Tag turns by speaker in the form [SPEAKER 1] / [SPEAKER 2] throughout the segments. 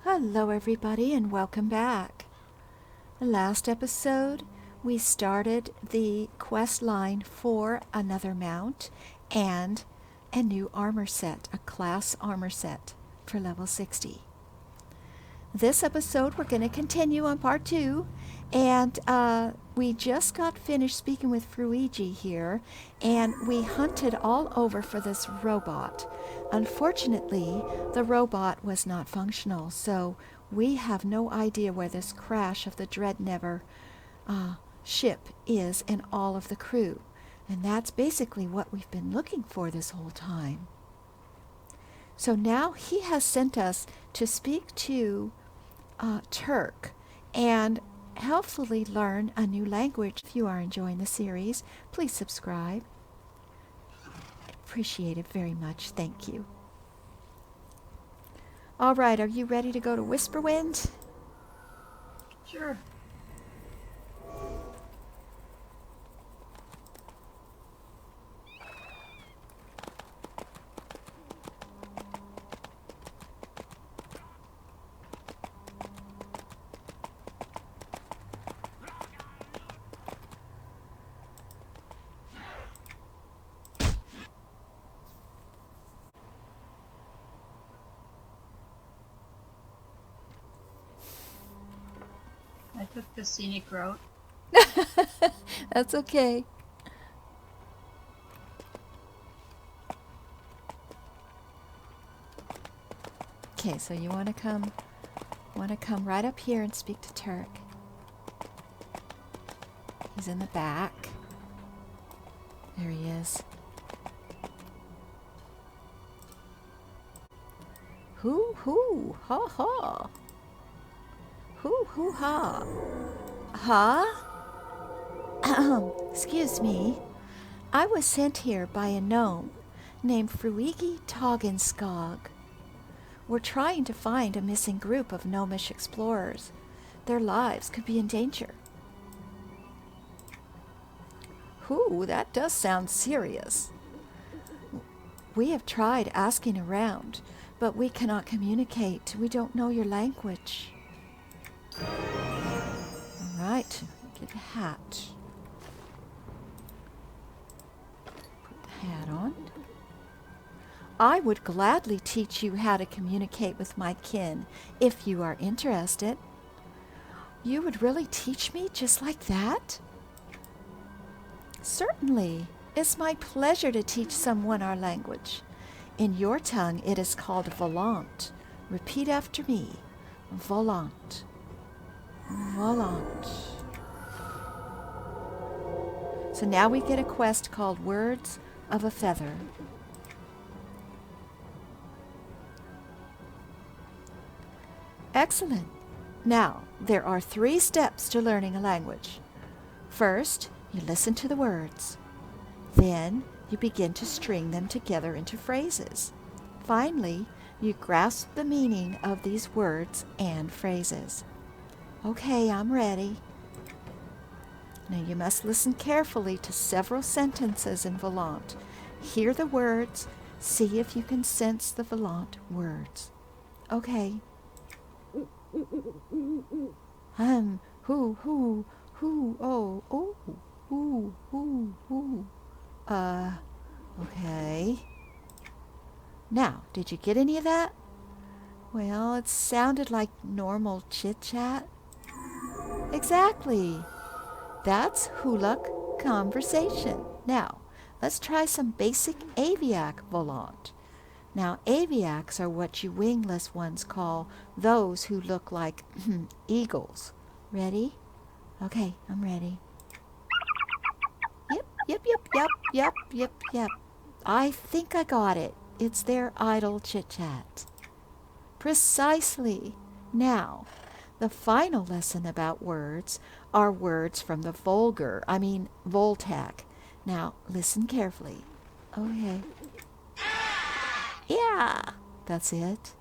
[SPEAKER 1] Hello everybody and welcome back. The last episode we started the quest line for another mount and a new armor set, a class armor set for level 60. This episode we're going to continue on part 2 and we just got finished speaking with Fruigi here and we hunted all over for this robot. Unfortunately, the robot was not functional, so we have no idea where this crash of the Dreadnever ship is and all of the crew. And that's basically what we've been looking for this whole time. So now he has sent us to speak to Turk and hopefully learn a new language. If you are enjoying the series, please subscribe. Appreciate it very much. Thank you. All right, are you ready to go to Whisperwind?
[SPEAKER 2] Sure. I took the scenic route.
[SPEAKER 1] That's okay. Okay, so you want to come right up here and speak to Turk. He's in the back. There he is. Hoo hoo, ha ha. Hoo hoo ha. Huh? Excuse me. I was sent here by a gnome named Fruigi Toggenskog. We're trying to find a missing group of gnomish explorers. Their lives could be in danger. Ooh, that does sound serious. We have tried asking around, but we cannot communicate. We don't know your language. All right, get a hat. Put the hat on. I would gladly teach you how to communicate with my kin if you are interested. You would really teach me just like that? Certainly. It's my pleasure to teach someone our language. In your tongue, it is called Volant. Repeat after me. Volant. Volant. So now we get a quest called Words of a Feather. Excellent. Now, there are 3 steps to learning a language. First, you listen to the words. Then, you begin to string them together into phrases. Finally, you grasp the meaning of these words and phrases. Okay, I'm ready. Now, you must listen carefully to several sentences in Volant. Hear the words. See if you can sense the Volant words. Okay. Who, oh, who. Okay. Now, did you get any of that? Well, it sounded like normal chit-chat. Exactly. That's Huluk conversation. Now, let's try some basic aviac Volant. Now, aviacs are what you wingless ones call those who look like eagles. Ready? Okay, I'm ready. Yep. I think I got it. It's their idle chit-chat. Precisely. Now, the final lesson about words are words from the Voltac. Now, listen carefully. Okay. Yeah, that's it.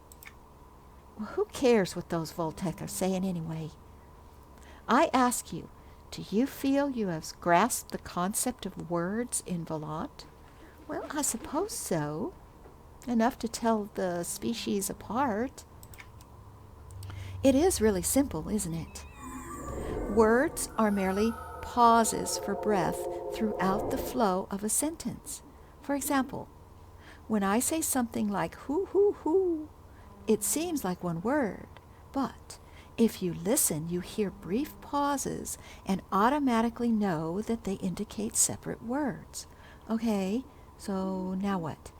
[SPEAKER 1] Well, who cares what those Voltac are saying anyway? I ask you, do you feel you have grasped the concept of words in Volant? Well, I suppose so. Enough to tell the species apart. It is really simple, isn't it? Words are merely pauses for breath throughout the flow of a sentence. For example, when I say something like hoo hoo hoo, it seems like one word, but if you listen, you hear brief pauses and automatically know that they indicate separate words. Okay, so now what?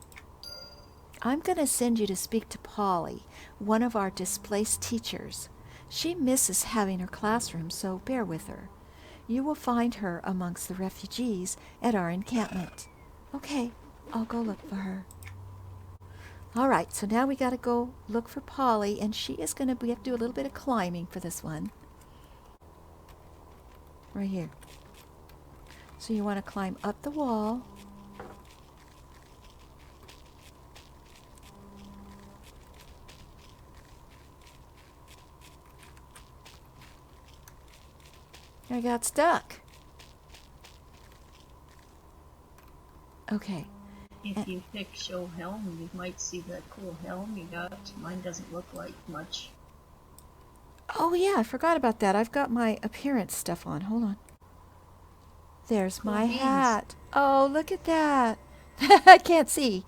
[SPEAKER 1] I'm going to send you to speak to Paulie, one of our displaced teachers. She misses having her classroom, so bear with her. You will find her amongst the refugees at our encampment. Okay, I'll go look for her. All right, so now we got to go look for Paulie, and we have to do a little bit of climbing for this one. Right here. So you want to climb up the wall. I got stuck. Okay.
[SPEAKER 2] If you pick show helm, you might see that cool helm you got. Mine doesn't look like much.
[SPEAKER 1] Oh yeah, I forgot about that. I've got my appearance stuff on. Hold on. There's
[SPEAKER 2] Cool
[SPEAKER 1] my
[SPEAKER 2] beans.
[SPEAKER 1] hat. Oh, look at that. I can't see.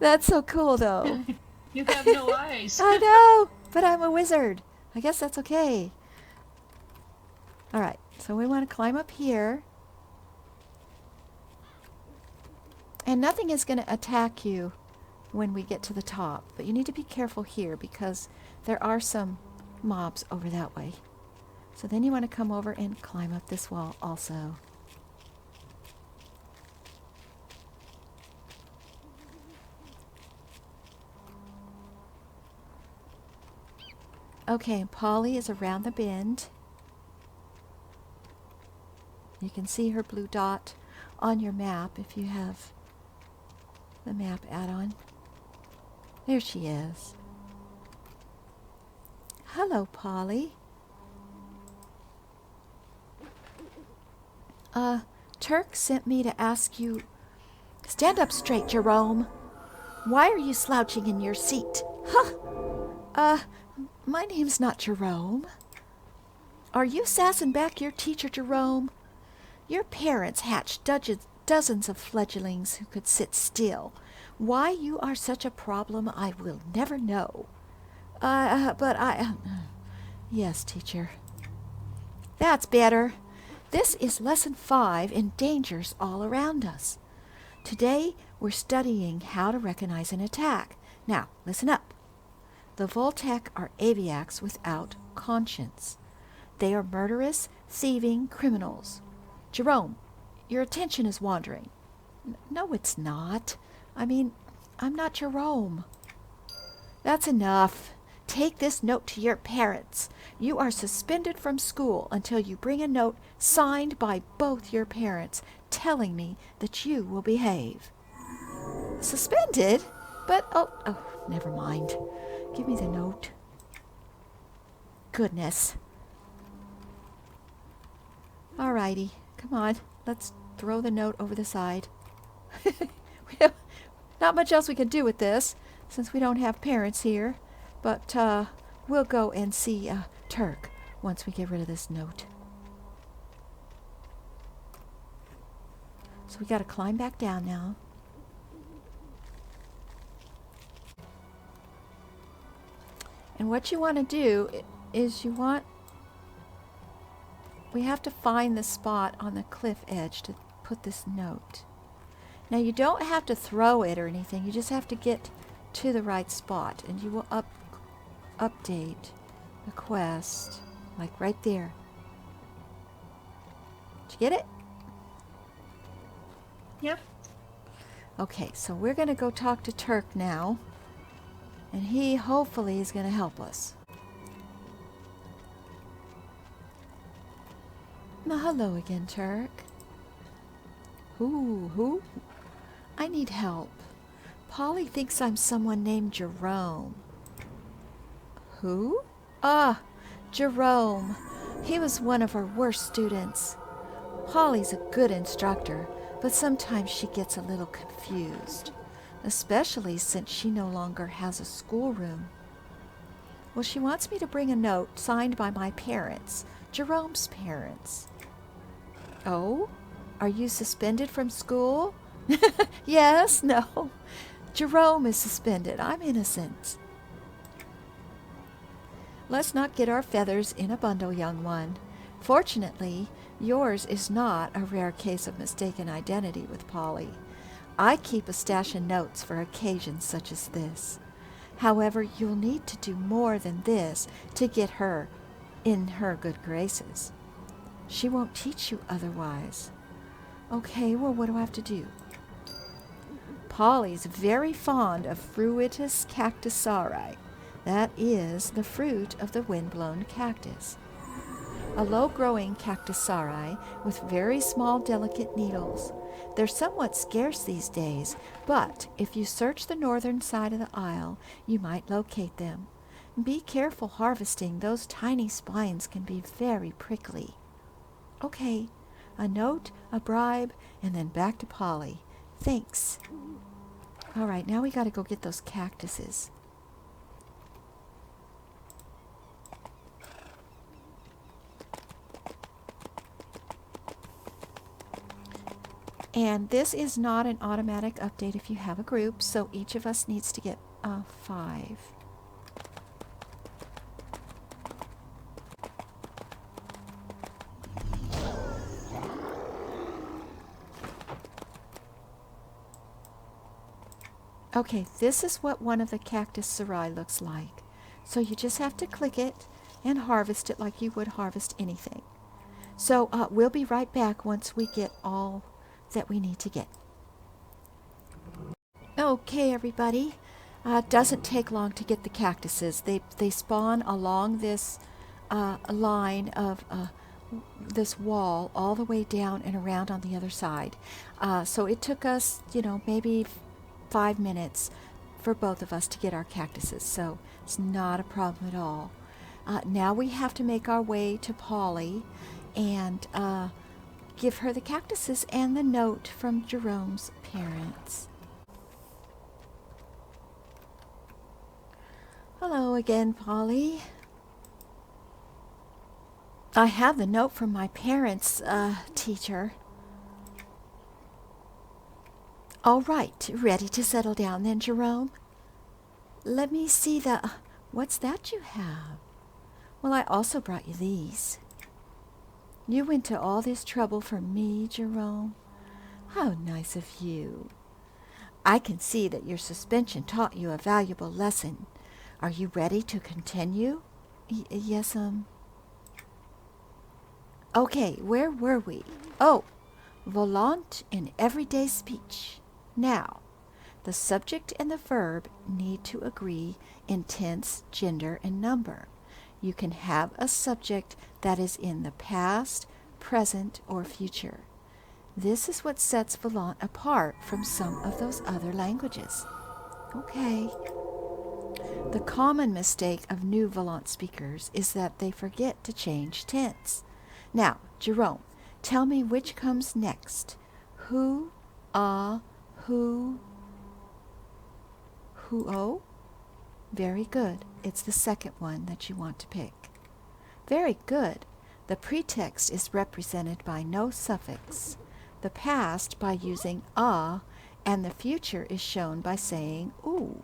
[SPEAKER 1] That's so cool though.
[SPEAKER 2] You have no eyes.
[SPEAKER 1] I know, but I'm a wizard. I guess that's okay. All right, so we want to climb up here. And nothing is going to attack you when we get to the top. But you need to be careful here because there are some mobs over that way. So then you want to come over and climb up this wall also. Okay, Paulie is around the bend. You can see her blue dot on your map if you have the map add-on. There she is. Hello, Paulie. Turk sent me to ask you... Stand up straight, Jerome. Why are you slouching in your seat? Huh? My name's not Jerome. Are you sassing back your teacher, Jerome? Your parents hatched dozens of fledglings who could sit still. Why you are such a problem, I will never know. Yes, teacher. That's better. This is lesson 5 in dangers all around us. Today, we're studying how to recognize an attack. Now, listen up. The Voltec are aviacs without conscience. They are murderous, thieving criminals. Jerome, your attention is wandering. No, it's not. I'm not Jerome. That's enough. Take this note to your parents. You are suspended from school until you bring a note signed by both your parents telling me that you will behave. Suspended? But, oh, never mind. Give me the note. Goodness. Alrighty, come on. Let's throw the note over the side. Not much else we can do with this, since we don't have parents here. But we'll go and see Turk once we get rid of this note. So we got to climb back down now. And what you want to do is we have to find the spot on the cliff edge to put this note. Now you don't have to throw it or anything. You just have to get to the right spot, and you will update the quest, like right there. Did you get it?
[SPEAKER 2] Yep.
[SPEAKER 1] Okay, so we're going to go talk to Turk now, and he hopefully is going to help us. Now, hello again, Turk. Who? I need help. Paulie thinks I'm someone named Jerome. Who? Jerome. He was one of our worst students. Paulie's a good instructor, but sometimes she gets a little confused, especially since she no longer has a schoolroom. Well, she wants me to bring a note signed by my parents, Jerome's parents. Oh? Are you suspended from school? Yes, no. Jerome is suspended. I'm innocent. Let's not get our feathers in a bundle, young one. Fortunately, yours is not a rare case of mistaken identity with Paulie. I keep a stash of notes for occasions such as this. However, you'll need to do more than this to get her in her good graces. She won't teach you otherwise. Okay, well, what do I have to do? Paulie's very fond of Fruitus cactusari. That is the fruit of the wind-blown cactus. A low-growing cactusari with very small, delicate needles. They're somewhat scarce these days, but if you search the northern side of the isle, you might locate them. Be careful harvesting. Those tiny spines can be very prickly. Okay, a note, a bribe, and then back to Paulie. Thanks. All right, now we got to go get those cactuses. And this is not an automatic update if you have a group, so each of us needs to get 5. Okay, this is what one of the cactus sarai looks like. So you just have to click it and harvest it like you would harvest anything. So we'll be right back once we get all that we need to get. Okay, everybody. It doesn't take long to get the cactuses. They spawn along this line of this wall all the way down and around on the other side. So it took us, maybe 5 minutes for both of us to get our cactuses. So it's not a problem at all. Now we have to make our way to Paulie and give her the cactuses and the note from Jerome's parents. Hello again, Paulie. I have the note from my parents, teacher. All right, ready to settle down then, Jerome? Let me see what's that you have? Well, I also brought you these. You went to all this trouble for me, Jerome? How nice of you. I can see that your suspension taught you a valuable lesson. Are you ready to continue? Yes, Okay, where were we? Oh, Volant in everyday speech. Now, the subject and the verb need to agree in tense, gender, and number. You can have a subject that is in the past, present, or future. This is what sets Volant apart from some of those other languages. Okay. The common mistake of new Volant speakers is that they forget to change tense. Now, Jerome, tell me which comes next. Who, who, oh? Very good. It's the second one that you want to pick. Very good. The pretext is represented by no suffix, the past by using and the future is shown by saying oo.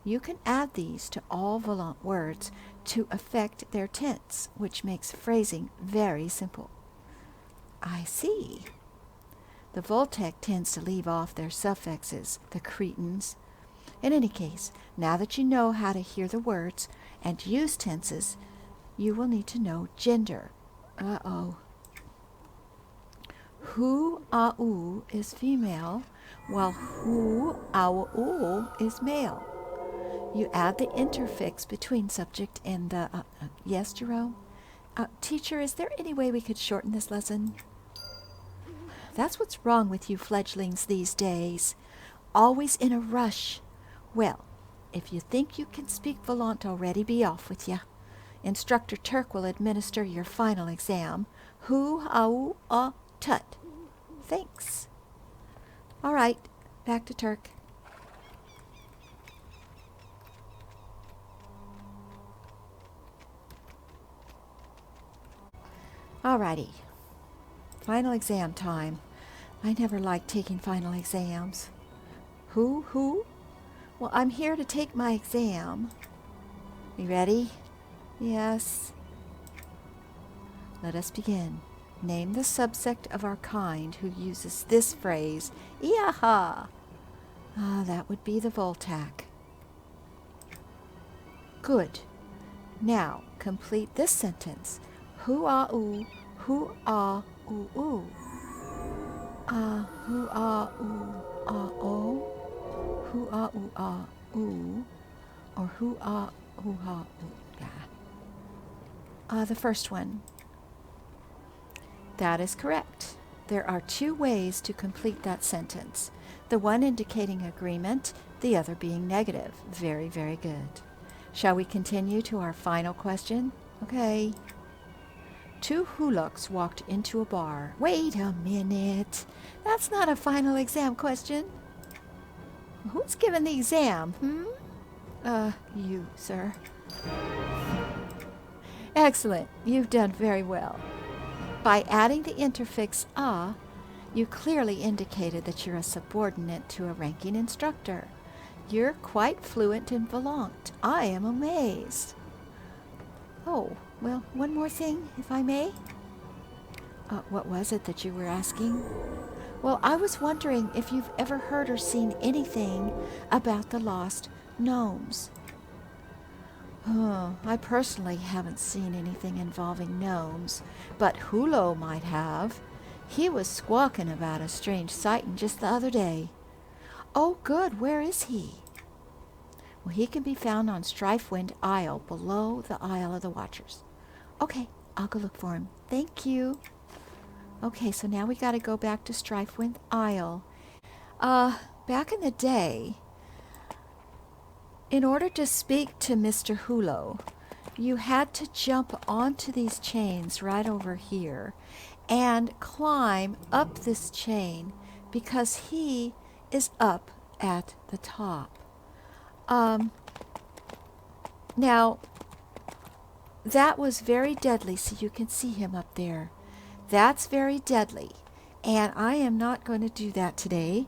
[SPEAKER 1] You can add these to all Volant words to affect their tense, which makes phrasing very simple. I see. The Voltec tends to leave off their suffixes, the Cretans. In any case, now that you know how to hear the words and use tenses, you will need to know gender. Who, au is female, while who, au is male. You add the interfix between subject and the... yes, Jerome? Teacher, is there any way we could shorten this lesson? That's what's wrong with you fledglings these days. Always in a rush. Well, if you think you can speak Volant already, be off with you. Instructor Turk will administer your final exam. Hu, au, tut. Thanks. All right, back to Turk. Alrighty. Final exam time. I never liked taking final exams. Who? Well, I'm here to take my exam. You ready? Yes. Let us begin. Name the subsect of our kind who uses this phrase, Iaha. That would be the Voltac. Good. Now, complete this sentence. Hu-ah-oo, hu-ah-oo-oo. Hu-ah-oo-ah-oo, hu-ah-oo-ah-oo, or hu-ah-oo-ah-oo. The first one. That is correct. There are two ways to complete that sentence. The one indicating agreement, the other being negative. Very, very good. Shall we continue to our final question? Okay. Two Huloks walked into a bar. Wait a minute. That's not a final exam question. Who's given the exam? You, sir. Excellent. You've done very well. By adding the interfix "a," you clearly indicated that you're a subordinate to a ranking instructor. You're quite fluent in Volant. I am amazed. Oh, well, one more thing, if I may. What was it that you were asking? Well, I was wondering if you've ever heard or seen anything about the Lost Gnomes. I personally haven't seen anything involving gnomes, but Hulo might have. He was squawking about a strange sighting just the other day. Oh, good. Where is he? Well, he can be found on Strifewind Isle, below the Isle of the Watchers. Okay, I'll go look for him. Thank you. Okay, so now we got to go back to Strifewind Isle. Back in the day, in order to speak to Mr. Hulo, you had to jump onto these chains right over here and climb up this chain because he is up at the top. Now, that was very deadly, so you can see him up there. That's very deadly, and I am not going to do that today.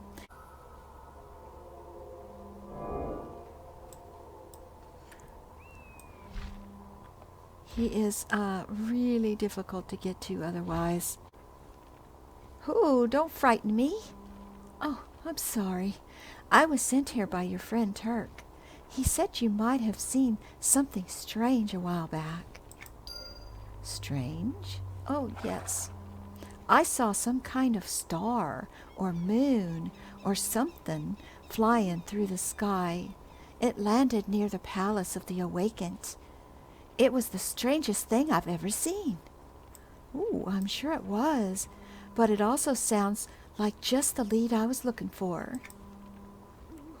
[SPEAKER 1] He is really difficult to get to otherwise. Ooh, don't frighten me. Oh, I'm sorry. I was sent here by your friend Turk. He said you might have seen something strange a while back. Strange? Oh, yes. I saw some kind of star or moon or something flying through the sky. It landed near the Palace of the Awakened. It was the strangest thing I've ever seen. Ooh, I'm sure it was, but it also sounds like just the lead I was looking for.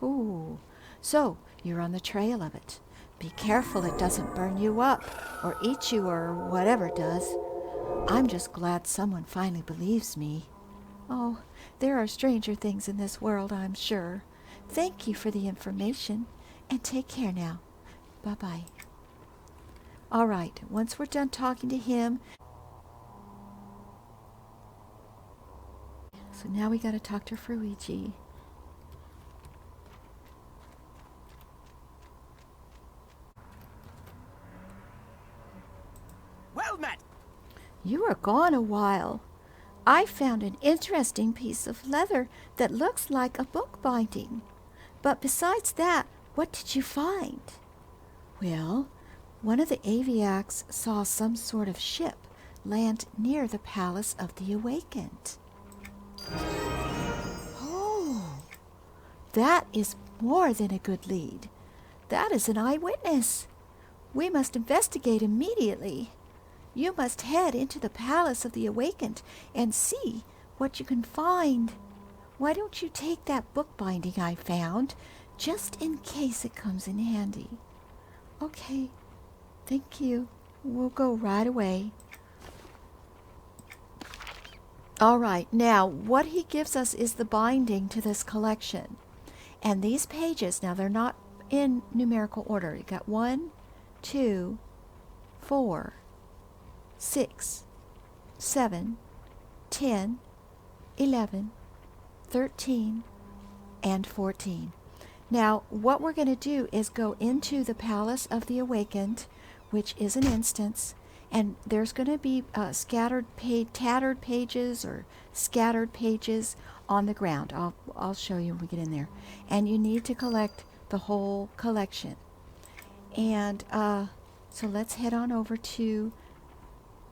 [SPEAKER 1] Ooh, so you're on the trail of it. Be careful it doesn't burn you up or eat you or whatever it does. I'm just glad someone finally believes me. Oh, there are stranger things in this world, I'm sure. Thank you for the information, and take care now. Bye-bye. All right, once we're done talking to him, so now we got to talk to Fruigi.
[SPEAKER 3] Well met!
[SPEAKER 1] You were gone a while. I found an interesting piece of leather that looks like a book binding. But besides that, what did you find? Well, one of the Aviacs saw some sort of ship land near the Palace of the Awakened. Oh, that is more than a good lead. That is an eyewitness. We must investigate immediately. You must head into the Palace of the Awakened and see what you can find. Why don't you take that book binding I found, just in case it comes in handy? Okay, thank you. We'll go right away. All right, now what he gives us is the binding to this collection. And these pages, now they're not in numerical order. You got 1, 2, 4, 6, 7, 10, 11, 13, and 14. Now, what we're going to do is go into the Palace of the Awakened, which is an instance, and there's going to be tattered pages or scattered pages on the ground. I'll show you when we get in there. And you need to collect the whole collection. And so let's head on over to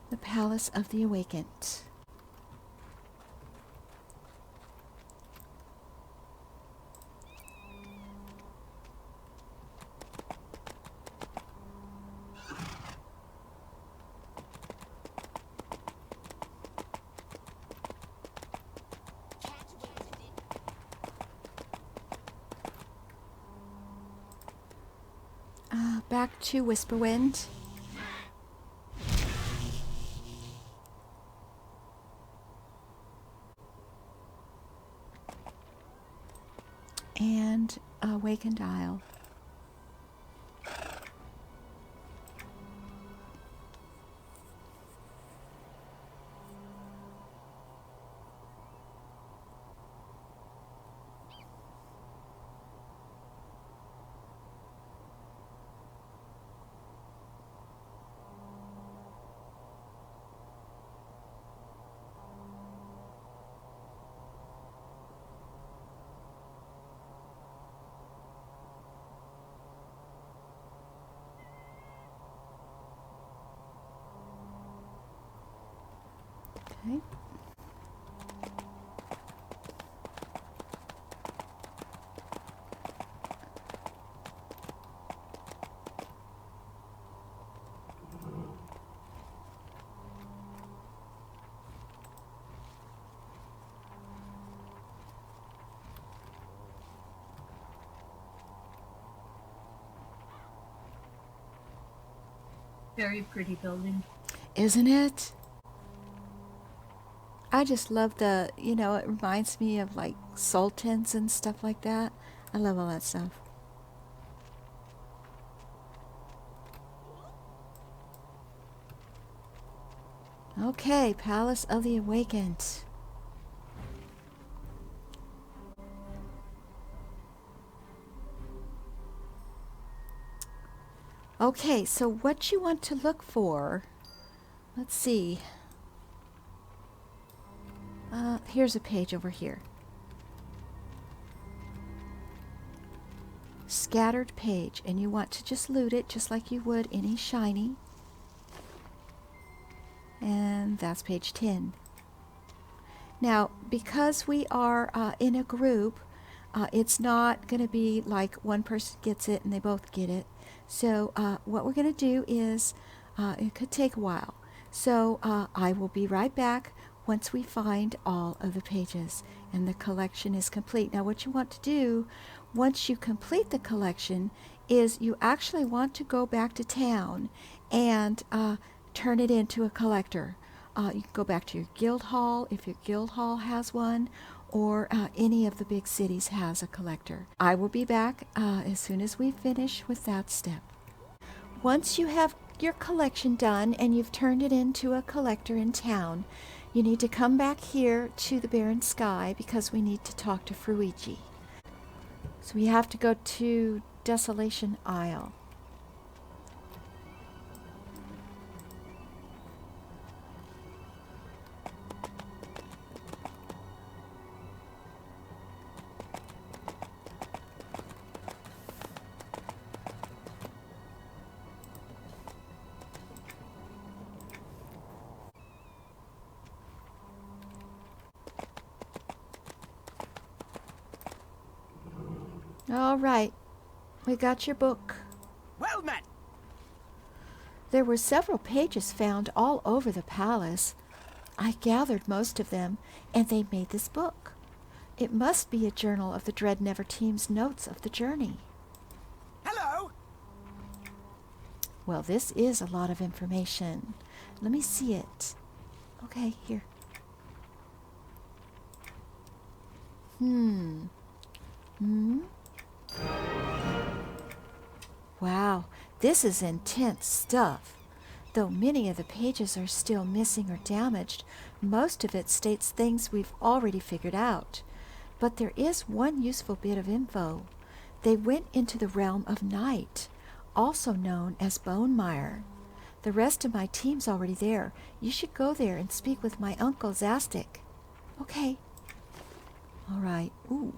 [SPEAKER 1] the Palace of the Awakened. Back to Whisperwind. And Awakened Isle. Okay.
[SPEAKER 2] Very pretty building.
[SPEAKER 1] Isn't it? I just love the, it reminds me of like sultans and stuff like that. I love all that stuff. Okay, Palace of the Awakened. Okay, so what you want to look for, let's see. Here's a page over here. Scattered page, and you want to just loot it just like you would any shiny. And that's page 10. Now, because we are in a group, it's not going to be like one person gets it and they both get it. So what we're going to do is, it could take a while. So I will be right back once we find all of the pages and the collection is complete. Now what you want to do, once you complete the collection, is you actually want to go back to town and turn it into a collector. You can go back to your guild hall if your guild hall has one, or any of the big cities has a collector. I will be back as soon as we finish with that step. Once you have your collection done and you've turned it into a collector in town, you need to come back here to the Barren Sky because we need to talk to Fruigi. So we have to go to Desolation Isle. All right, we got your book.
[SPEAKER 3] Well met.
[SPEAKER 1] There were several pages found all over the palace. I gathered most of them, and they made this book. It must be a journal of the Dread Never Team's notes of the journey.
[SPEAKER 3] Hello.
[SPEAKER 1] Well, this is a lot of information. Let me see it. Okay, here. Wow, this is intense stuff. Though many of the pages are still missing or damaged, most of it states things we've already figured out. But there is one useful bit of info. They went into the realm of night, also known as Bonemire. The rest of my team's already there. You should go there and speak with my uncle Zastic. Okay. All right. Ooh,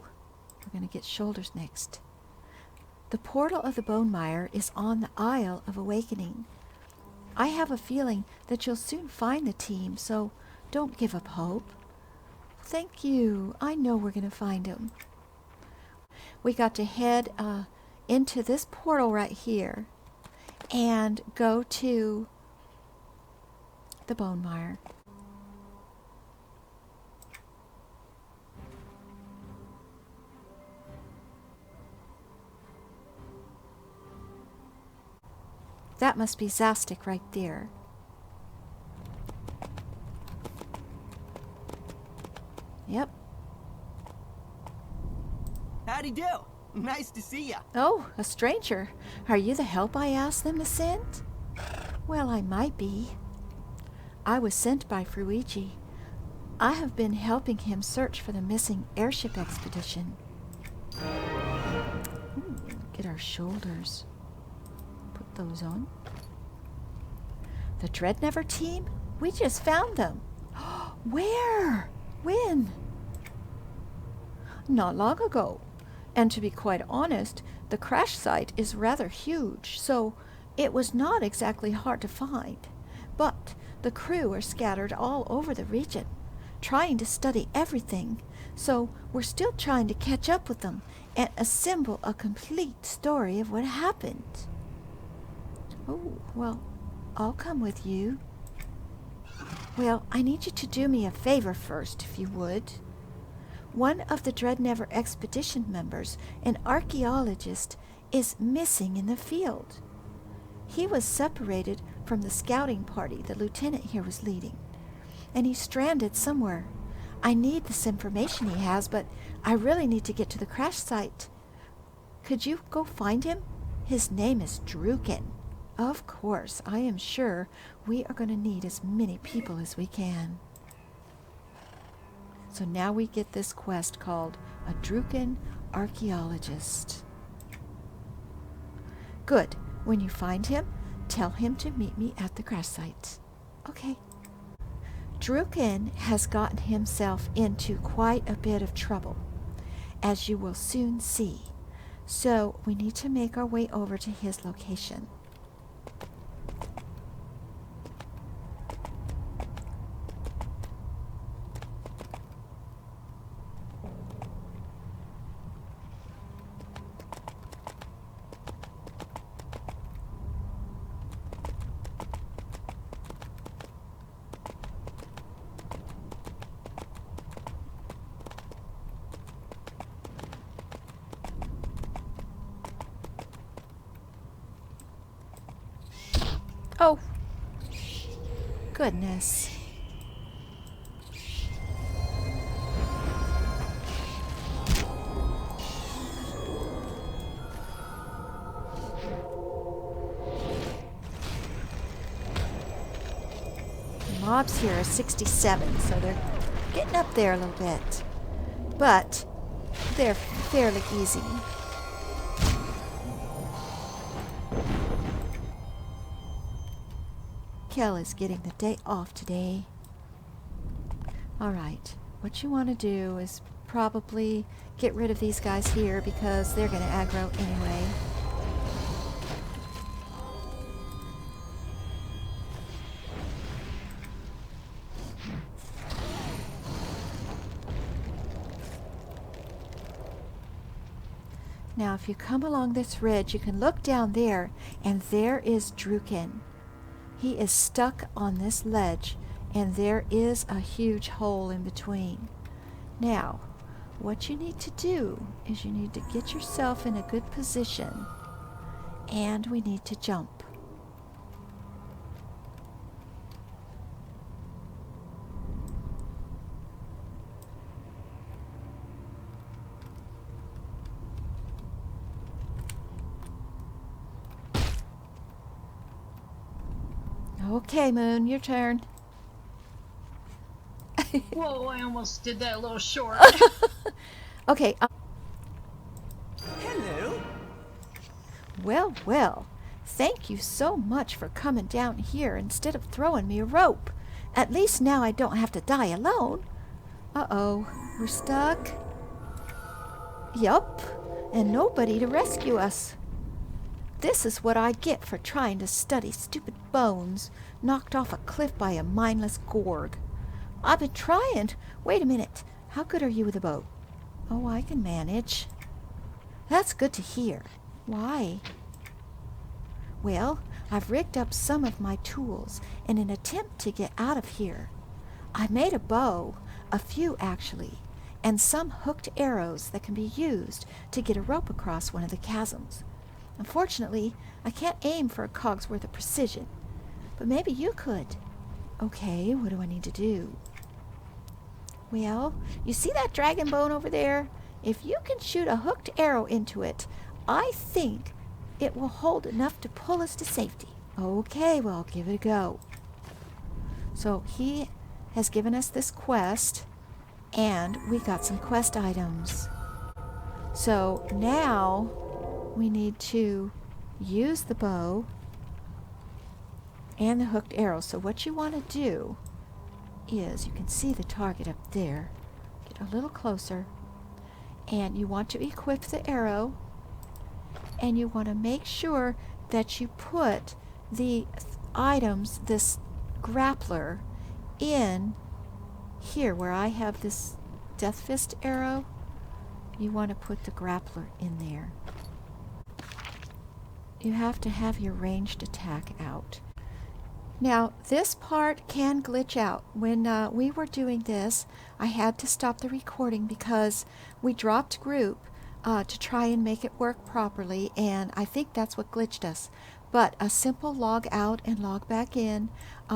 [SPEAKER 1] we're going to get shoulders next. The portal of the Bonemire is on the Isle of Awakening. I have a feeling that you'll soon find the team, so don't give up hope. Thank you. I know we're going to find him. We got to head into this portal right here and go to the Bonemire. That must be Zastic right there. Yep.
[SPEAKER 3] Howdy do. Nice to see ya.
[SPEAKER 1] Oh, a stranger. Are you the help I asked them to send? Well, I might be. I was sent by Fruigi. I have been helping him search for the missing airship expedition. Ooh, get our shoulders. Put those on. The Dreadnever team? We just found them. Where? When? Not long ago. And to be quite honest, the crash site is rather huge, so it was not exactly hard to find. But the crew are scattered all over the region, trying to study everything, so we're still trying to catch up with them and assemble a complete story of what happened. Oh, well, I'll come with you. Well, I need you to do me a favor first, if you would. One of the Dreadnever expedition members, an archaeologist, is missing in the field. He was separated from the scouting party the lieutenant here was leading, and he's stranded somewhere. I need this information he has, but I really need to get to the crash site. Could you go find him? His name is Druken. Of course, I am sure we are going to need as many people as we can. So now we get this quest called a Druken Archaeologist. Good. When you find him, tell him to meet me at the crash site. Okay. Druken has gotten himself into quite a bit of trouble, as you will soon see. So we need to make our way over to his location. Oh, goodness. The mobs here are 67, so they're getting up there a little bit. But they're fairly easy. Kel is getting the day off today. Alright, what you want to do is probably get rid of these guys here because they're going to aggro anyway. Now if you come along this ridge, you can look down there, and there is Druken. He is stuck on this ledge, and there is a huge hole in between. Now, what you need to do is you need to get yourself in a good position, and we need to jump. Okay, Moon, your turn.
[SPEAKER 2] Whoa, I almost did that a little short.
[SPEAKER 1] Okay,
[SPEAKER 3] Hello.
[SPEAKER 1] well, well. Thank you so much for coming down here instead of throwing me a rope. At least now I don't have to die alone. Uh-oh, we're stuck. Yup, and nobody to rescue us. This is what I get for trying to study stupid bones knocked off a cliff by a mindless gorg. I've been trying. Wait a minute. How good are you with a boat? Oh, I can manage. That's good to hear. Why? Well, I've rigged up some of my tools in an attempt to get out of here. I made a bow, a few actually, and some hooked arrows that can be used to get a rope across one of the chasms. Unfortunately, I can't aim for a cog's worth of precision, but maybe you could. Okay, what do I need to do? Well, you see that dragon bone over there? If you can shoot a hooked arrow into it, I think it will hold enough to pull us to safety. Okay, well, I'll give it a go. So he has given us this quest, and we got some quest items. So now we need to use the bow and the hooked arrow. So what you want to do is, you can see the target up there. Get a little closer, and you want to equip the arrow, and you want to make sure that you put the items, this grappler, in here where I have this Death Fist arrow. You want to put the grappler in there. You have to have your ranged attack out. Now, this part can glitch out. When we were doing this, I had to stop the recording because we dropped group to try and make it work properly, and I think that's what glitched us. But a simple log out and log back in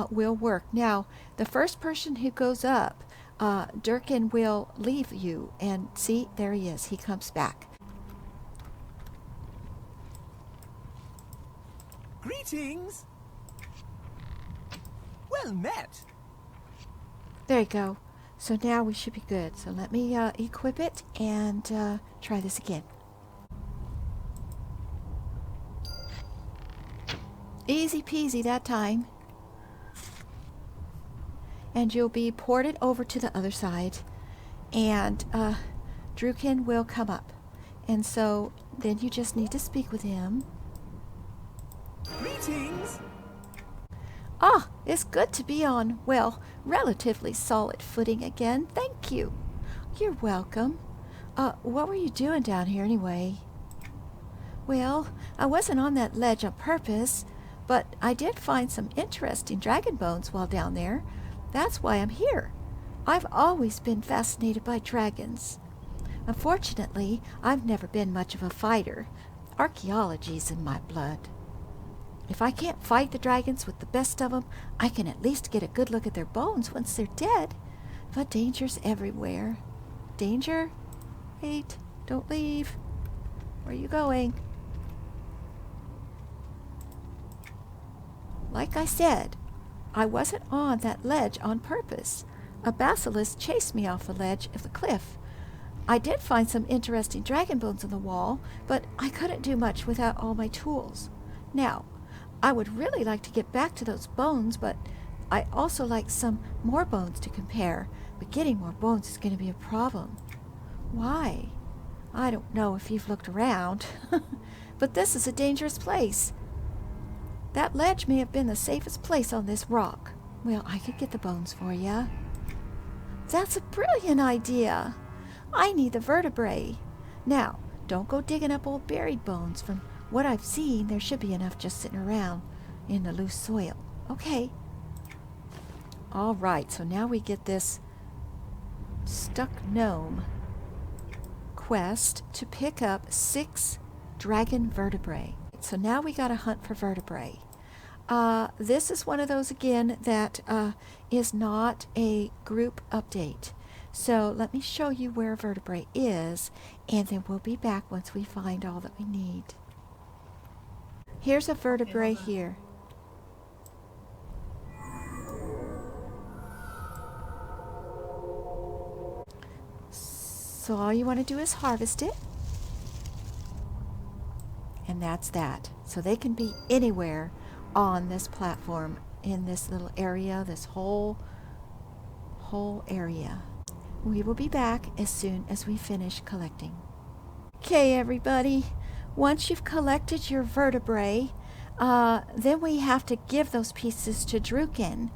[SPEAKER 1] will work. Now, the first person who goes up, Druken will leave you, and see, there he is. He comes back.
[SPEAKER 3] Greetings. Well met.
[SPEAKER 1] There you go. So now we should be good. So let me equip it and try this again. Easy peasy that time. And you'll be ported over to the other side. And Druken will come up. And so then you just need to speak with him.
[SPEAKER 3] Greetings.
[SPEAKER 1] Ah, it's good to be on, well, relatively solid footing again. Thank you. You're welcome. What were you doing down here anyway? Well, I wasn't on that ledge on purpose, but I did find some interesting dragon bones while down there. That's why I'm here. I've always been fascinated by dragons. Unfortunately, I've never been much of a fighter. Archaeology's in my blood. If I can't fight the dragons with the best of them, I can at least get a good look at their bones once they're dead. But danger's everywhere. Danger? Wait, don't leave. Where are you going? Like I said, I wasn't on that ledge on purpose. A basilisk chased me off the ledge of the cliff. I did find some interesting dragon bones on the wall, but I couldn't do much without all my tools. Now, I would really like to get back to those bones, but I also like some more bones to compare. But getting more bones is going to be a problem. Why? I don't know if you've looked around, but this is a dangerous place. That ledge may have been the safest place on this rock. Well, I could get the bones for you. That's a brilliant idea. I need the vertebrae. Now, don't go digging up old buried bones. From what I've seen, there should be enough just sitting around in the loose soil. Okay. All right, so now we get this stuck gnome quest to pick up 6 dragon vertebrae. So now we got to hunt for vertebrae. This is one of those again that is not a group update. So let me show you where vertebrae is, and then we'll be back once we find all that we need. Here's a vertebrae here. So all you want to do is harvest it. And that's that. So they can be anywhere on this platform, in this little area, this whole area. We will be back as soon as we finish collecting. Okay, everybody. Once you've collected your vertebrae, then we have to give those pieces to Druken.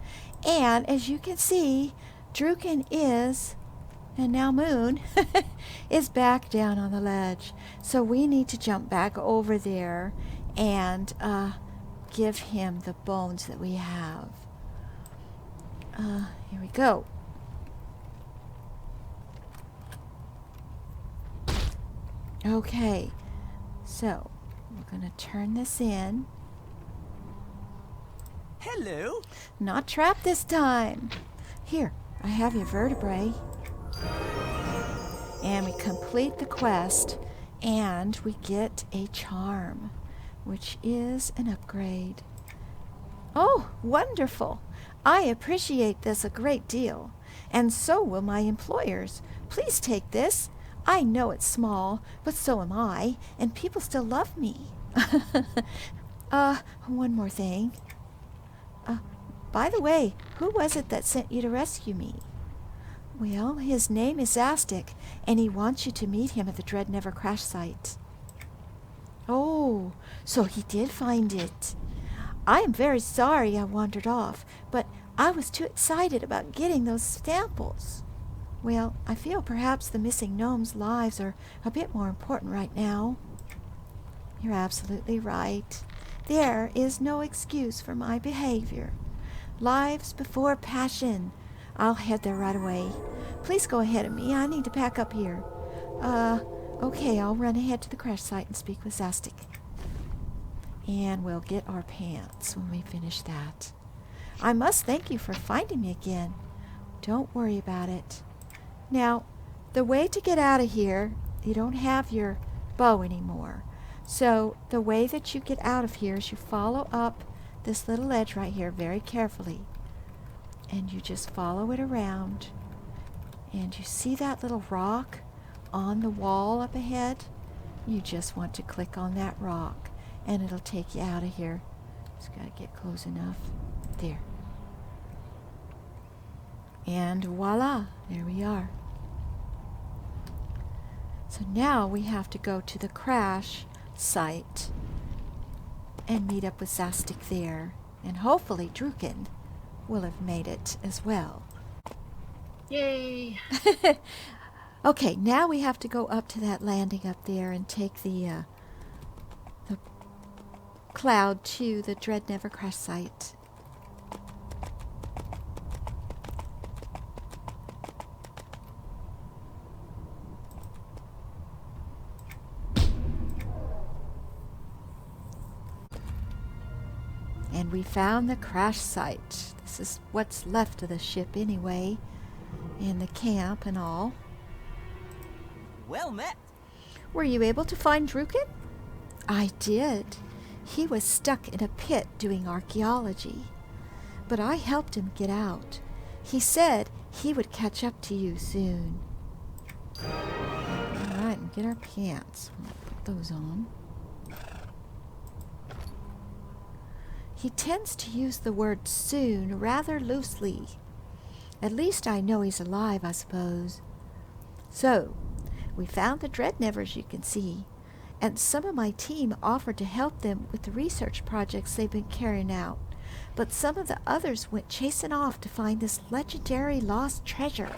[SPEAKER 1] And as you can see, Druken is, and now Moon, is back down on the ledge. So we need to jump back over there and give him the bones that we have. Here we go. Okay, so we're going to turn this in.
[SPEAKER 3] Hello.
[SPEAKER 1] Not trapped this time. Here, I have your vertebrae. And we complete the quest, and we get a charm, which is an upgrade. Oh, wonderful. I appreciate this a great deal, and so will my employers. Please take this. I know it's small, but so am I, and people still love me. One more thing. By the way, who was it that sent you to rescue me? Well, his name is Zastic, and he wants you to meet him at the Dread Never Crash site. Oh, so he did find it. I am very sorry I wandered off, but I was too excited about getting those samples. Well, I feel perhaps the missing gnomes' lives are a bit more important right now. You're absolutely right. There is no excuse for my behavior. Lives before passion. I'll head there right away. Please go ahead of me. I need to pack up here. Okay, I'll run ahead to the crash site and speak with Zastic. And we'll get our pants when we finish that. I must thank you for finding me again. Don't worry about it. Now, the way to get out of here, you don't have your bow anymore. So the way that you get out of here is you follow up this little edge right here very carefully. And you just follow it around. And you see that little rock on the wall up ahead? You just want to click on that rock and it'll take you out of here. Just got to get close enough. There. And voila, there we are. So now we have to go to the crash site and meet up with Zastic there. And hopefully Druken will have made it as well.
[SPEAKER 2] Yay!
[SPEAKER 1] Okay, now we have to go up to that landing up there and take the cloud to the Dread Never Crash site. And we found the crash site. This is what's left of the ship anyway, and the camp and all.
[SPEAKER 3] Well met.
[SPEAKER 1] Were you able to find Druken? I did. He was stuck in a pit doing archaeology. But I helped him get out. He said he would catch up to you soon. All right, and get our pants. We'll put those on. He tends to use the word soon rather loosely. At least I know he's alive, I suppose. So, we found the Dreadnevers, you can see, and some of my team offered to help them with the research projects they've been carrying out, but some of the others went chasing off to find this legendary lost treasure.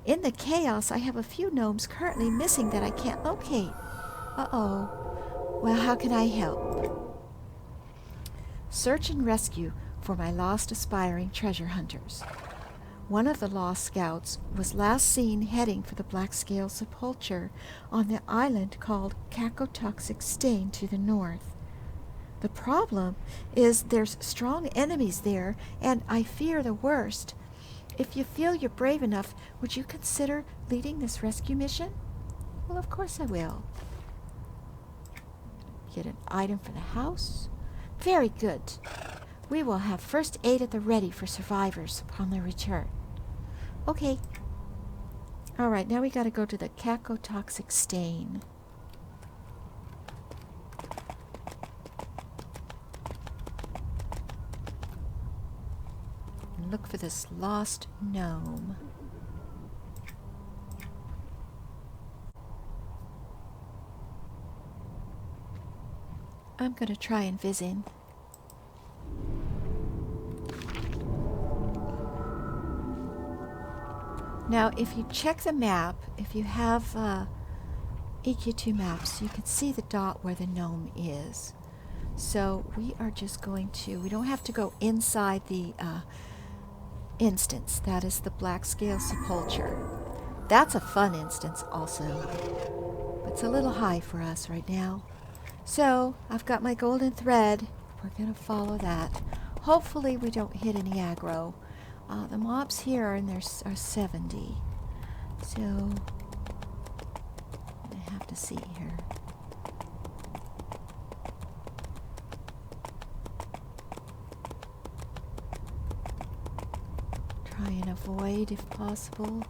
[SPEAKER 1] In the chaos, I have a few gnomes currently missing that I can't locate. Uh-oh. Well, how can I help? Search and rescue for my lost aspiring treasure hunters. One of the lost scouts was last seen heading for the Black Scale Sepulchre on the island called Cacotoxic Stain to the north. The problem is there's strong enemies there, and I fear the worst. If you feel you're brave enough, would you consider leading this rescue mission? Well, of course I will. Get an item for the house. Very good. We will have first aid at the ready for survivors upon their return. Okay. Alright, now we gotta go to the cacotoxic stain. And look for this lost gnome. I'm gonna try and visit. Now, if you check the map, if you have EQ2 maps, you can see the dot where the gnome is. So we are just going to, we don't have to go inside the instance. That is the Black Scale Sepulchre. That's a fun instance also. It's a little high for us right now. So I've got my golden thread. We're going to follow that. Hopefully we don't hit any aggro. The mobs here are 70. So I have to see here. Try and avoid if possible.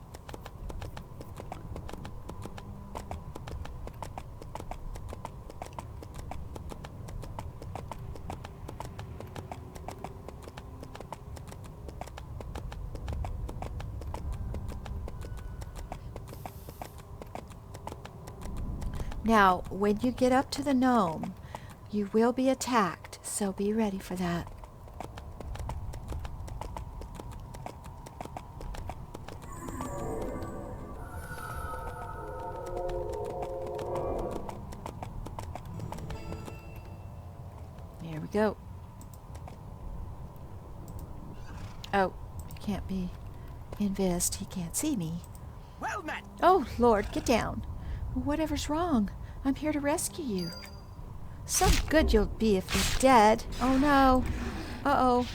[SPEAKER 1] Now, when you get up to the gnome, you will be attacked, so be ready for that. There we go. Oh, it can't be invised. He can't see me.
[SPEAKER 3] Well met.
[SPEAKER 1] Oh, Lord, get down. Whatever's wrong, I'm here to rescue you. Some good you'll be if you're dead. Oh no. Uh-oh.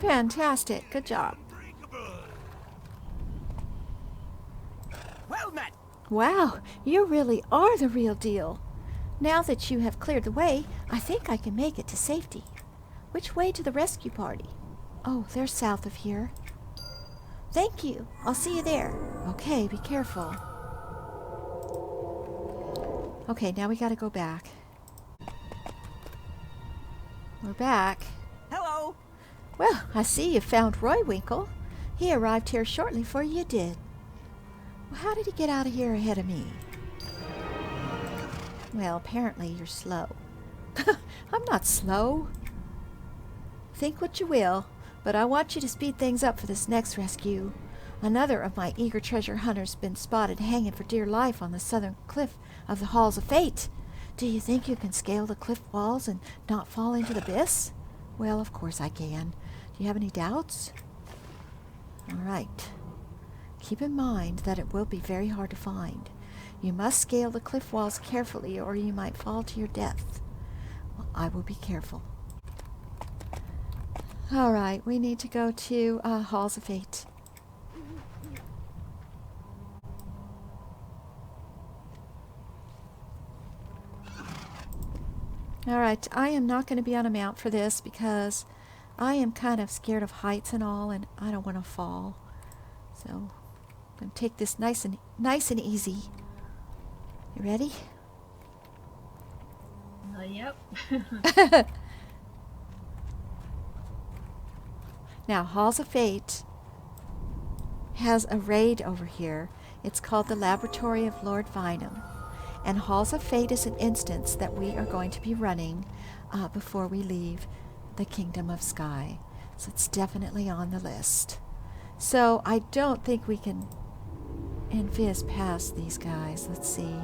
[SPEAKER 1] Fantastic. Good job.
[SPEAKER 3] Well met.
[SPEAKER 1] Wow, you really are the real deal. Now that you have cleared the way, I think I can make it to safety. Which way to the rescue party? Oh, they're south of here. Thank you. I'll see you there. Okay, be careful. Okay, now we gotta go back. We're back.
[SPEAKER 3] Hello.
[SPEAKER 1] Well, I see you found Roy Winkle. He arrived here shortly before you did. Well, how did he get out of here ahead of me? Well, apparently you're slow. I'm not slow. Think what you will, but I want you to speed things up for this next rescue. Another of my eager treasure hunters been spotted hanging for dear life on the southern cliff of the Halls of Fate. Do you think you can scale the cliff walls and not fall into the abyss? Well, of course I can. Do you have any doubts? All right. Keep in mind that it will be very hard to find. You must scale the cliff walls carefully or you might fall to your death. Well, I will be careful. All right, we need to go to Halls of Fate. All right, I am not going to be on a mount for this because I am kind of scared of heights and all, and I don't want to fall. So I'm going to take this nice and easy. You ready?
[SPEAKER 2] Yep.
[SPEAKER 1] Now, Halls of Fate has a raid over here. It's called the Laboratory of Lord Vinum. And Halls of Fate is an instance that we are going to be running before we leave the Kingdom of Sky. So it's definitely on the list. So I don't think we can invis past these guys. Let's see.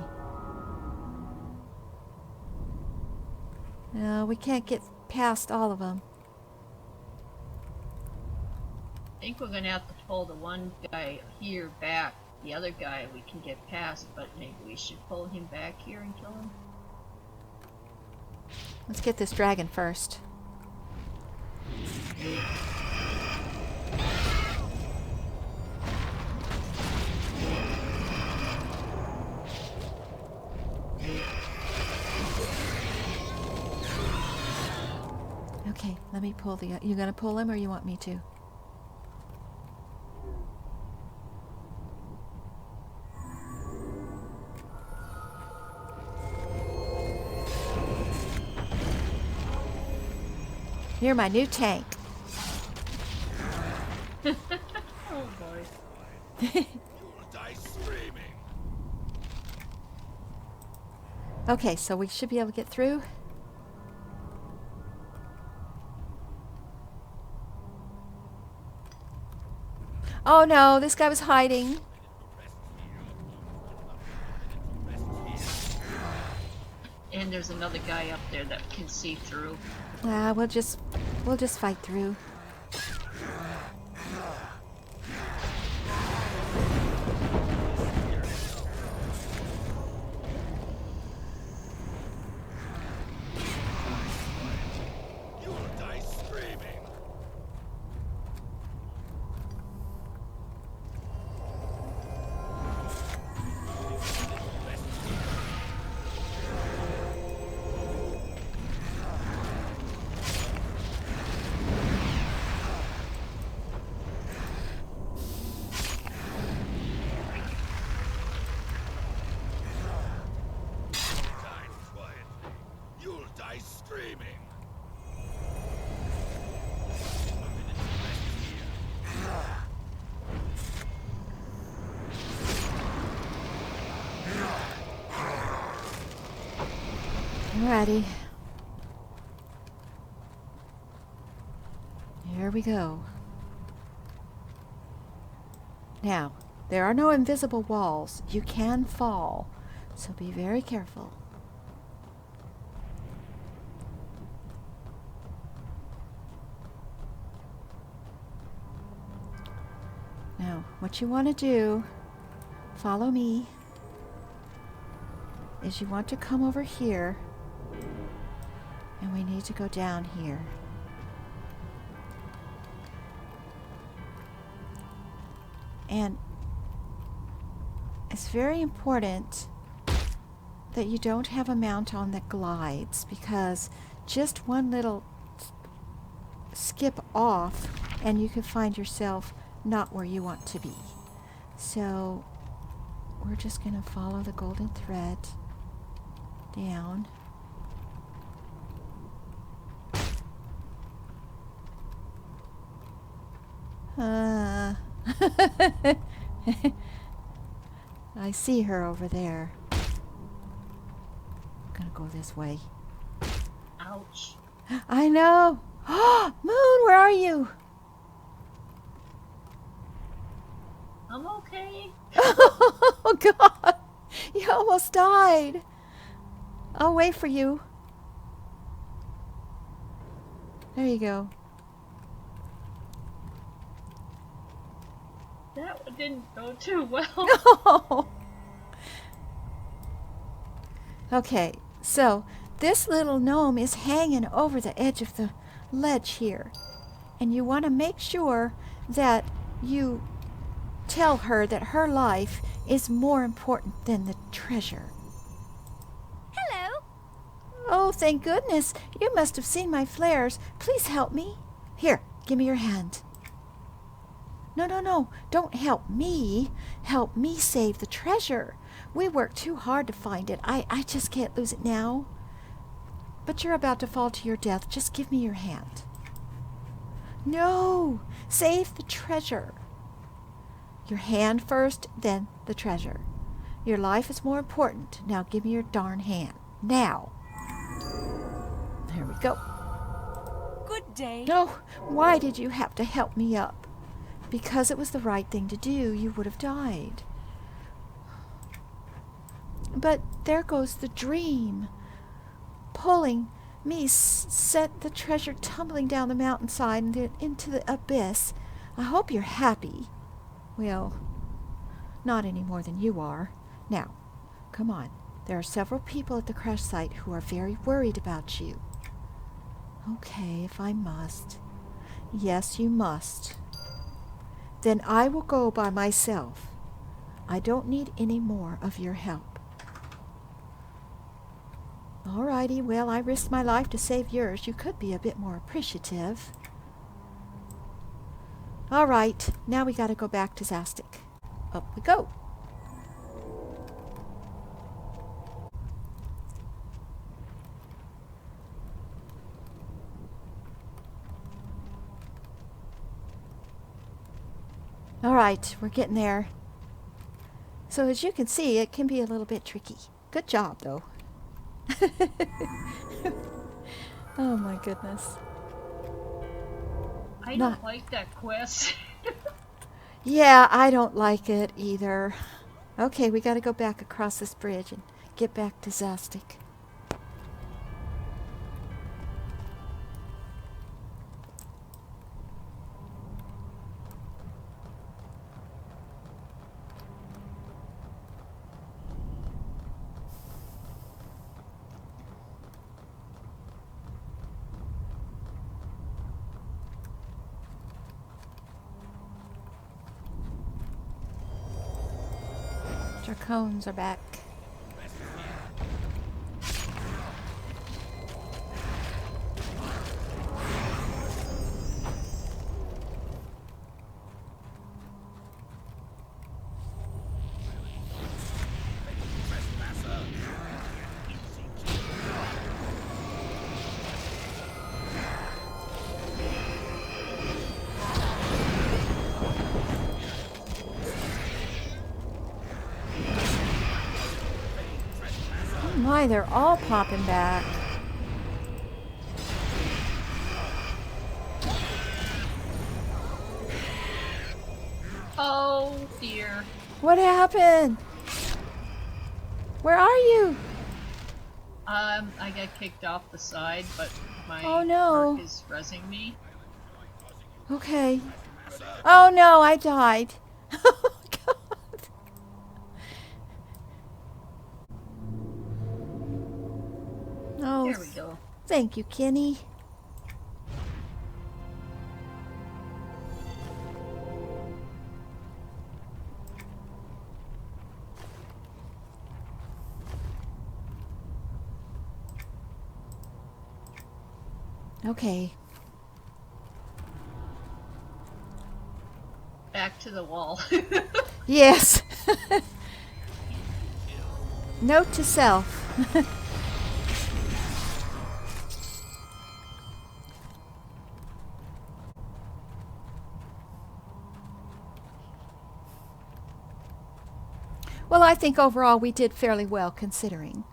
[SPEAKER 1] No, we can't get past all of them.
[SPEAKER 2] I think we're gonna have to pull the one guy here back. The other guy we can get past, but maybe we should pull him back here and kill him.
[SPEAKER 1] Let's get this dragon first. Okay, let me pull the... You gonna pull him or you want me to? You're my new tank.
[SPEAKER 2] Oh boy.
[SPEAKER 3] You'll die screaming.
[SPEAKER 1] Okay, so we should be able to get through. Oh no, this guy was hiding.
[SPEAKER 2] And there's another guy up there that can see through.
[SPEAKER 1] We'll just fight through.
[SPEAKER 3] You'll die screaming. Die quietly. You'll die screaming. A minute to rest here.
[SPEAKER 1] Alrighty. Here we go. Now, there are no invisible walls. You can fall, so be very careful. Now, what you want to do, follow me, is you want to come over here, and we need to go down here. And it's very important that you don't have a mount on that glides, because just one little skip off and you could find yourself not where you want to be. So we're just going to follow the golden thread down. I see her over there. I'm gonna go this way.
[SPEAKER 2] Ouch.
[SPEAKER 1] I know. Moon, where are you?
[SPEAKER 2] I'm okay.
[SPEAKER 1] Oh God, you almost died. I'll wait for you. There you go.
[SPEAKER 2] That one didn't go too well.
[SPEAKER 1] No. Okay, so this little gnome is hanging over the edge of the ledge here. And you want to make sure that you tell her that her life is more important than the treasure.
[SPEAKER 4] Hello.
[SPEAKER 1] Oh, thank goodness. You must have seen my flares. Please help me. Here, give me your hand. No. Don't help me. Help me save the treasure. We worked too hard to find it. I just can't lose it now. But you're about to fall to your death. Just give me your hand. No. Save the treasure. Your hand first, then the treasure. Your life is more important. Now give me your darn hand. Now. There we go.
[SPEAKER 4] Good day.
[SPEAKER 1] No. Why did you have to help me up? Because it was the right thing to do, you would have died. But there goes the dream. Pulling me sent the treasure tumbling down the mountainside and into the abyss. I hope you're happy. Well, not any more than you are. Now, come on. There are several people at the crash site who are very worried about you. Okay, if I must. Yes, you must. Then I will go by myself. I don't need any more of your help. Alrighty, well, I risked my life to save yours. You could be a bit more appreciative. Alright, now we gotta go back to Zastic. Up we go. Alright, we're getting there. So as you can see, it can be a little bit tricky. Good job, though. Oh my goodness.
[SPEAKER 2] I don't like that quest.
[SPEAKER 1] Yeah, I don't like it either. Okay, we gotta go back across this bridge and get back to Zastic. Dracones are back. My, they're all popping back.
[SPEAKER 2] Oh dear.
[SPEAKER 1] What happened? Where are you?
[SPEAKER 2] I got kicked off the side, but my
[SPEAKER 1] Oh, no.
[SPEAKER 2] Turk is rezzing me.
[SPEAKER 1] Okay. Oh no, I died. Oh God. Oh,
[SPEAKER 2] There we go.
[SPEAKER 1] thank you, Kenny. Okay.
[SPEAKER 2] Back to the wall.
[SPEAKER 1] Yes. Note to self. Well, I think overall we did fairly well considering.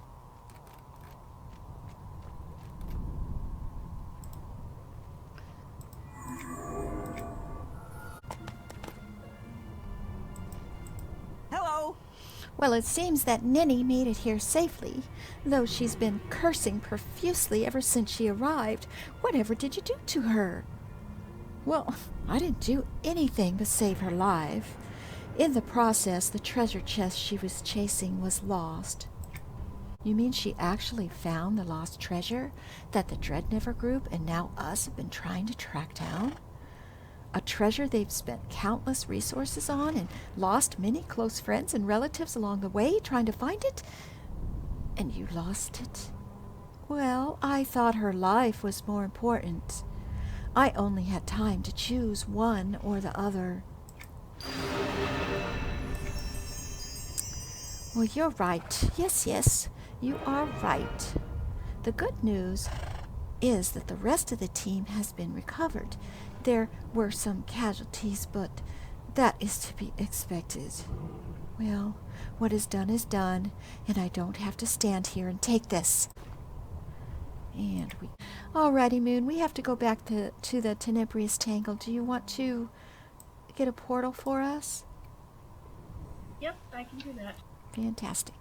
[SPEAKER 4] Hello.
[SPEAKER 1] Well, it seems that Ninny made it here safely, though she's been cursing profusely ever since she arrived. Whatever did you do to her? Well, I didn't do anything but save her life. In the process, the treasure chest she was chasing was lost. You mean she actually found the lost treasure that the Dreadnever group and now us have been trying to track down? A treasure they've spent countless resources on and lost many close friends and relatives along the way trying to find it? And you lost it? Well, I thought her life was more important. I only had time to choose one or the other. Well, you're right. Yes, you are right. The good news is that the rest of the team has been recovered. There were some casualties, but that is to be expected. Well, what is done, and I don't have to stand here and take this. And we... Alrighty, Moon, we have to go back to the Tenebrious Tangle. Do you want to get a portal for us?
[SPEAKER 2] Yep, I can do that.
[SPEAKER 1] Fantastic.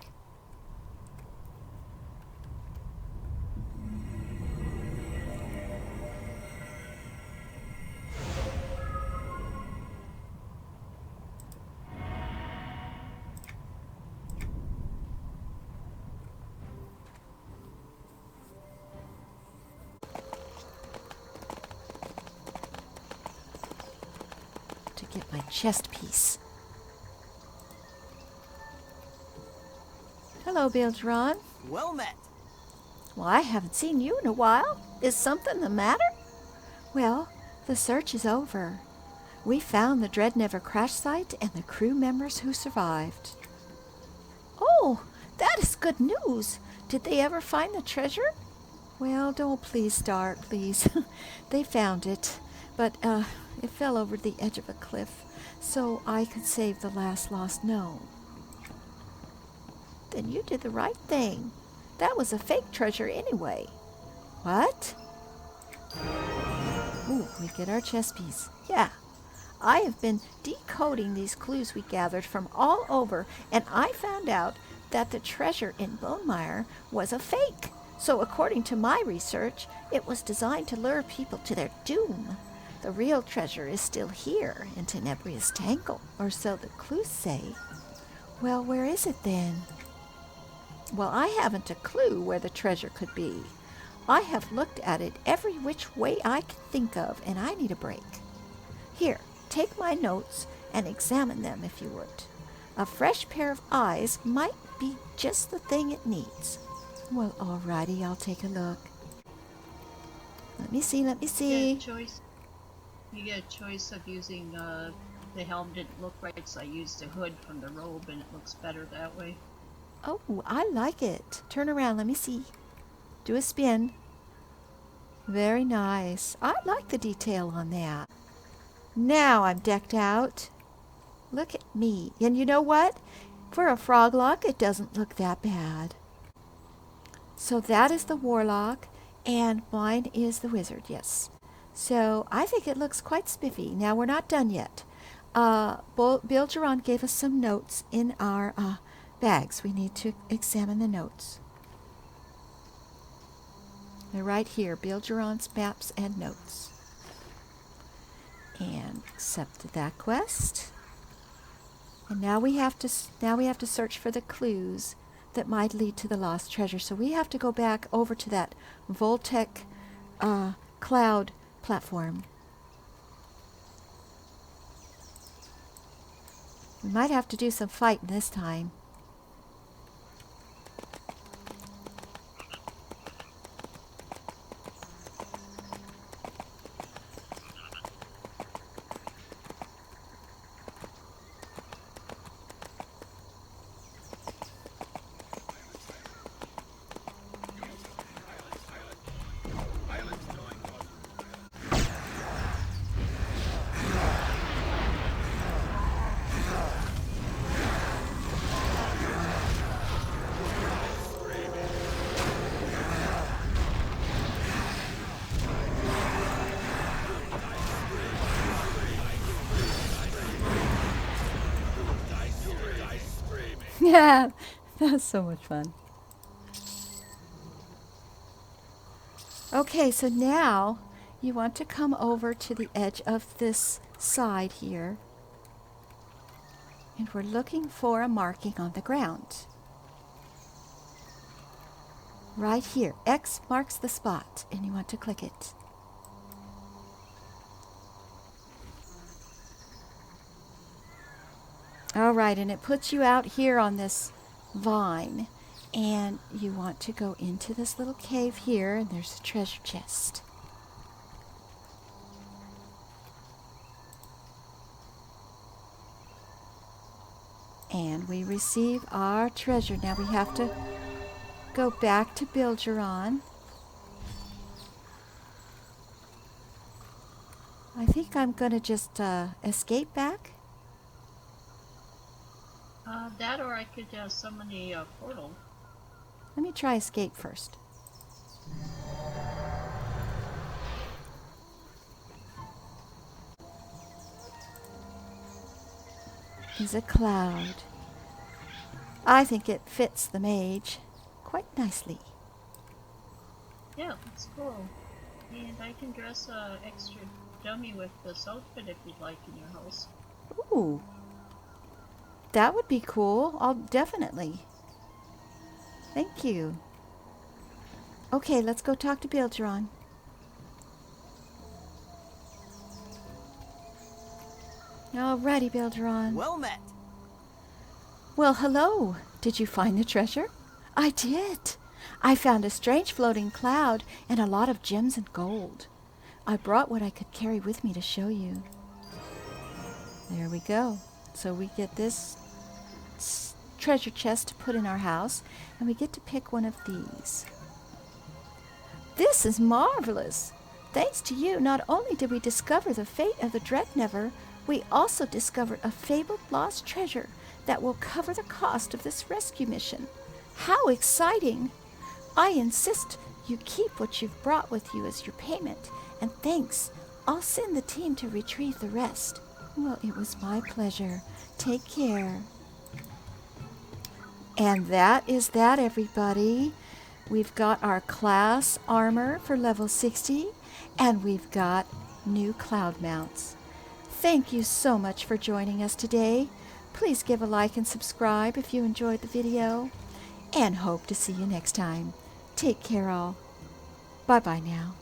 [SPEAKER 1] To get my chest piece. Hello, Biljaron.
[SPEAKER 5] Well met.
[SPEAKER 1] Well, I haven't seen you in a while. Is something the matter? Well, the search is over. We found the Dread Never crash site and the crew members who survived. Oh, that is good news. Did they ever find the treasure? Well, don't please start, please. They found it, but it fell over the edge of a cliff, so I could save the last lost gnome. Then you did the right thing. That was a fake treasure anyway. What? Ooh, we get our chess piece. Yeah. I have been decoding these clues we gathered from all over, and I found out that the treasure in Bonemire was a fake. So according to my research, it was designed to lure people to their doom. The real treasure is still here in Tenebrious Tangle, or so the clues say. Well, where is it then? Well, I haven't a clue where the treasure could be. I have looked at it every which way I can think of, and I need a break. Here, take my notes and examine them if you would. A fresh pair of eyes might be just the thing it needs. Well, alrighty, I'll take a look. Let me see.
[SPEAKER 2] You get a choice of using the helm didn't look right, so I used the hood from the robe, and it looks better that way.
[SPEAKER 1] Oh, I like it. Turn around, let me see. Do a spin. Very nice. I like the detail on that. Now I'm decked out. Look at me. And you know what? For a froglock, it doesn't look that bad. So that is the warlock, and mine is the wizard, yes. So I think it looks quite spiffy. Now we're not done yet. Biljaron gave us some notes in our bags. We need to examine the notes. They're right here, Biljaron's maps and notes. And accept that quest. And now we have to search for the clues that might lead to the lost treasure. So we have to go back over to that Voltec cloud platform. We might have to do some fighting this time. Yeah, that's so much fun. Okay, so now you want to come over to the edge of this side here. And we're looking for a marking on the ground. Right here. X marks the spot, and you want to click it. All right, and it puts you out here on this vine, and you want to go into this little cave here, and there's a treasure chest. And we receive our treasure. Now we have to go back to Biljaron. I think I'm going to just escape back.
[SPEAKER 2] That or I could summon a portal.
[SPEAKER 1] Let me try escape first. Is a cloud. I think it fits the mage quite nicely.
[SPEAKER 2] Yeah, that's cool. And I can dress a extra dummy with this outfit if you'd like in your house.
[SPEAKER 1] Ooh. That would be cool. I'll definitely. Thank you. Okay, let's go talk to Biljaron. Alrighty, Biljaron.
[SPEAKER 4] Well met.
[SPEAKER 1] Well, hello. Did you find the treasure? I did. I found a strange floating cloud and a lot of gems and gold. I brought what I could carry with me to show you. There we go. So we get this treasure chest to put in our house, and we get to pick one of these. This is marvelous! Thanks to you, not only did we discover the fate of the Dreadnever, we also discovered a fabled lost treasure that will cover the cost of this rescue mission. How exciting! I insist you keep what you've brought with you as your payment, and thanks. I'll send the team to retrieve the rest. Well, it was my pleasure. Take care. And that is that, everybody. We've got our class armor for level 60, and we've got new cloud mounts. Thank you so much for joining us today. Please give a like and subscribe if you enjoyed the video, and hope to see you next time. Take care all. Bye-bye now.